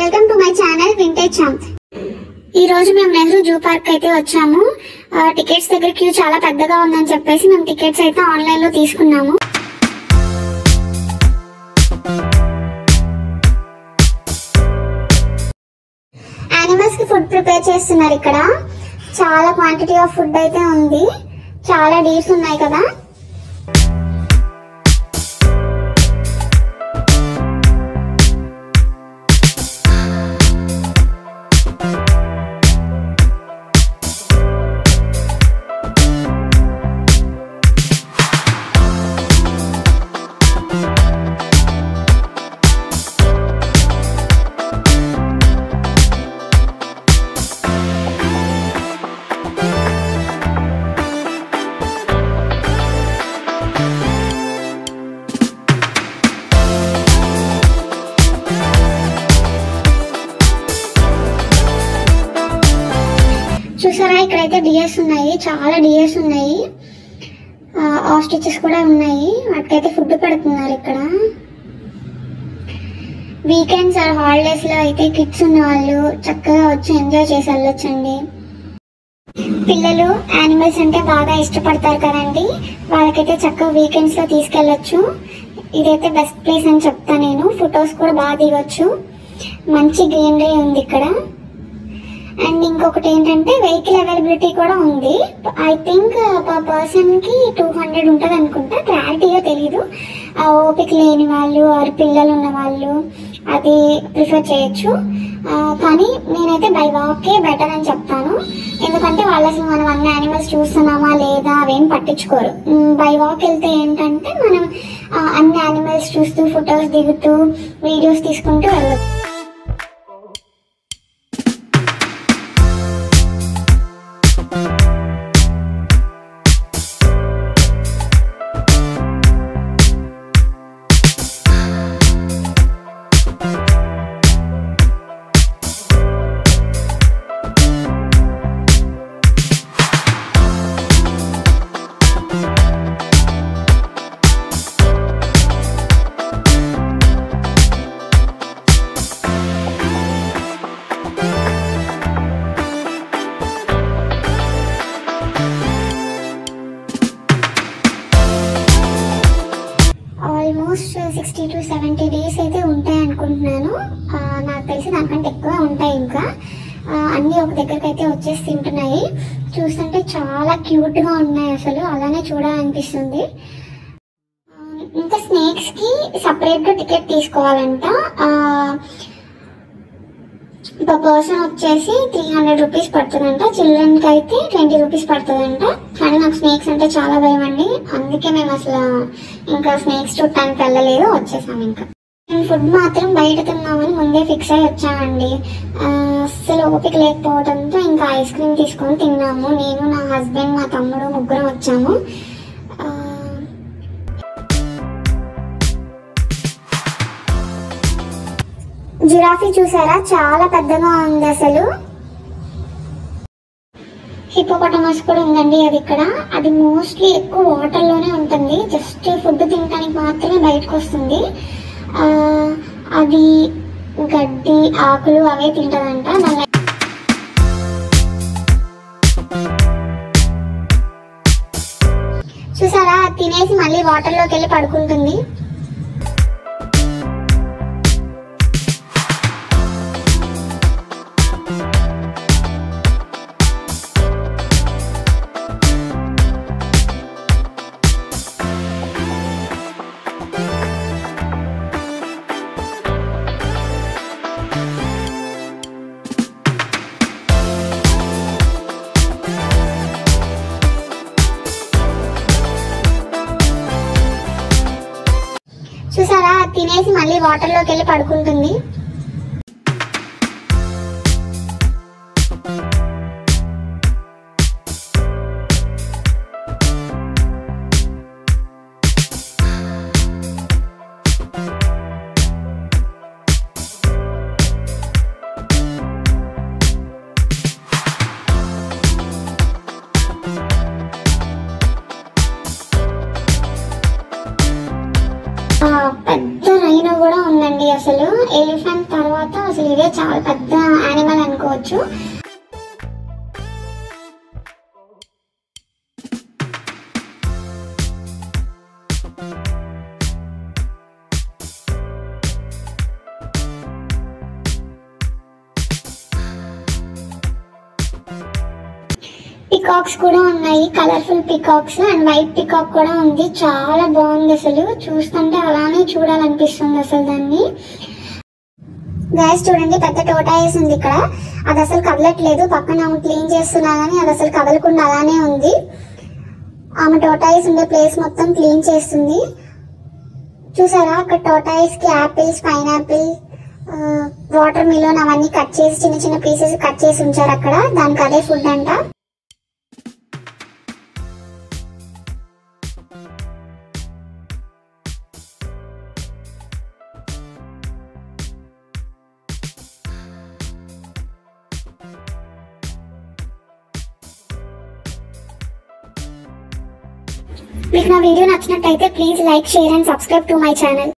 Welcome to my channel vintage champ. ఈ రోజు మేము నెహ్రూ జూ పార్క్ అయితే వచ్చాము. టికెట్స్ దగ్గర క్యూ చాలా పెద్దగా ఉందని చెప్పేసి మేము టికెట్స్ అయితే ఆన్లైన్ లో తీసుకున్నాము. యానిమల్స్ కి ఫుడ్ ప్రిపేర్ చేస్తున్నారు. ఇక్కడ చాలా క్వాంటిటీ ఆఫ్ ఫుడ్ అయితే ఉంది. చాలా డీర్స్ ఉన్నాయి కదా. చూసారా, ఇక్కడైతే డియర్స్ ఉన్నాయి. చాలా డియర్స్ ఉన్నాయి. ఆస్ట్రిచెస్ కూడా ఉన్నాయి. వాటికైతే ఫుడ్ పెడుతున్నారు. ఇక్కడ వీకెండ్స్ ఆర్ హాలిడేస్ లో అయితే కిడ్స్ ఉన్న వాళ్ళు చక్కగా వచ్చి ఎంజాయ్ చేసి వెళ్ళొచ్చండి. పిల్లలు యానిమల్స్ అంటే బాగా ఇష్టపడతారు కదండి. వాళ్ళకైతే చక్కగా వీకెండ్స్ లో తీసుకెళ్ళొచ్చు. ఇదైతే బెస్ట్ ప్లేస్ అని చెప్తా నేను. ఫొటోస్ కూడా బాగా దిగొచ్చు. మంచి గ్రీనరీ ఉంది ఇక్కడ. అండ్ ఇంకొకటి ఏంటంటే వెహికల్ అవైలబిలిటీ కూడా ఉంది. ఐ థింక్ పర్ పర్సన్ కి 200 ఉంటుంది అనుకుంటా. క్లారిటీగా తెలీదు. ఓపిక లేని వాళ్ళు ఆరు పిల్లలు ఉన్న వాళ్ళు అది ప్రిఫర్ చేయొచ్చు. కానీ నేనైతే బై వాకే బెటర్ అని చెప్తాను. ఎందుకంటే వాళ్ళకి మనం అన్ని యానిమల్స్ చూస్తున్నామా లేదా అవేం పట్టించుకోరు. బై వాక్ వెళ్తే ఏంటంటే మనం అన్ని యానిమల్స్ చూస్తూ ఫొటోస్ దిగుతూ వీడియోస్ తీసుకుంటూ వెళ్ళొచ్చు. ఆల్మోస్ట్ 60 to 70 డేస్ అయితే ఉంటాయి అనుకుంటున్నాను. నాకు తెలిసి దానికంటే ఎక్కువ ఉంటాయి. ఇంకా అన్నీ ఒక దగ్గరికి అయితే వచ్చేసి తింటున్నాయి. చూస్తుంటే చాలా క్యూట్గా ఉన్నాయి. అసలు అలానే చూడాలనిపిస్తుంది. ఇంకా స్నేక్స్ కి సపరేట్గా టికెట్ తీసుకోవాలంట. పర్ పర్సన్ వచ్చేసి 300 రూపీస్ పడుతుందంట. చిల్డ్రన్కి అయితే 20 రూపీస్ పడుతుందంట. కానీ నాకు స్నేక్స్ అంటే చాలా భయం అండి. అందుకే మేము అసలు ఇంకా స్నేక్స్ చూడటానికి వెళ్ళలేదు, వచ్చేసాము. ఇంకా మేము ఫుడ్ మాత్రం బయట తిన్నామని ముందే ఫిక్స్ అయ్యి వచ్చామండి. అస్సలు ఓపిక లేకపోవడంతో ఇంకా ఐస్ క్రీమ్ తీసుకొని తిన్నాము. నేను, నా హస్బెండ్, మా తమ్ముడు ముగ్గురం వచ్చాము. జిరాఫీ చూసారా, చాలా పెద్దగా ఉంది అసలు. హిప్పోపటమస్ కూడా ఉందండి. అది ఇక్కడ అది మోస్ట్లీ ఎక్కువ వాటర్ లోనే ఉంటుంది. జస్ట్ ఫుడ్ తినడానికి మాత్రమే బయటకు వస్తుంది. అది గడ్డి ఆకులు అవే తింటదంట. చూసారా, తినేసి మళ్ళీ వాటర్ లోకి వెళ్ళి పడుకుంటుంది. చూసారా, తినేసి మళ్ళీ వాటర్ లోకి వెళ్ళి పడుకుంటుంది. పెద్ద రైనో కూడా ఉందండి. అండి. అసలు ఎలిఫెంట్ తర్వాత అసలు ఇదే చాలా పెద్ద యానిమల్ అనుకోవచ్చు. పికాక్స్ కూడా ఉన్నాయి, colourful peacocks and white peacock కూడా ఉంది. చాలా బాగుంది, అసలు చూస్తుంటే అలానే చూడాలనిపిస్తుంది అసలు దాన్ని. గైస్ చూడండి, పెద్ద టోటాయిస్ ఉంది ఇక్కడ. అది అసలు కదలట్లేదు, పక్కన ఆమె క్లీన్ చేస్తున్నా కానీ అది అసలు కదలకుండా అలానే ఉంది. ఆమె టోటాయిస్ ఉండే ప్లేస్ మొత్తం క్లీన్ చేస్తుంది. చూసారా, అక్కడ టోటాయిస్ కి యాపిల్స్, పైనాపిల్, వాటర్ మిలోన్ అవన్నీ కట్ చేసి చిన్న చిన్న పీసెస్ కట్ చేసి ఉంచారు అక్కడ. దానికి అదే ఫుడ్ అంట. మీకు నా వీడియో నచ్చినట్టయితే please like, share and subscribe to my channel.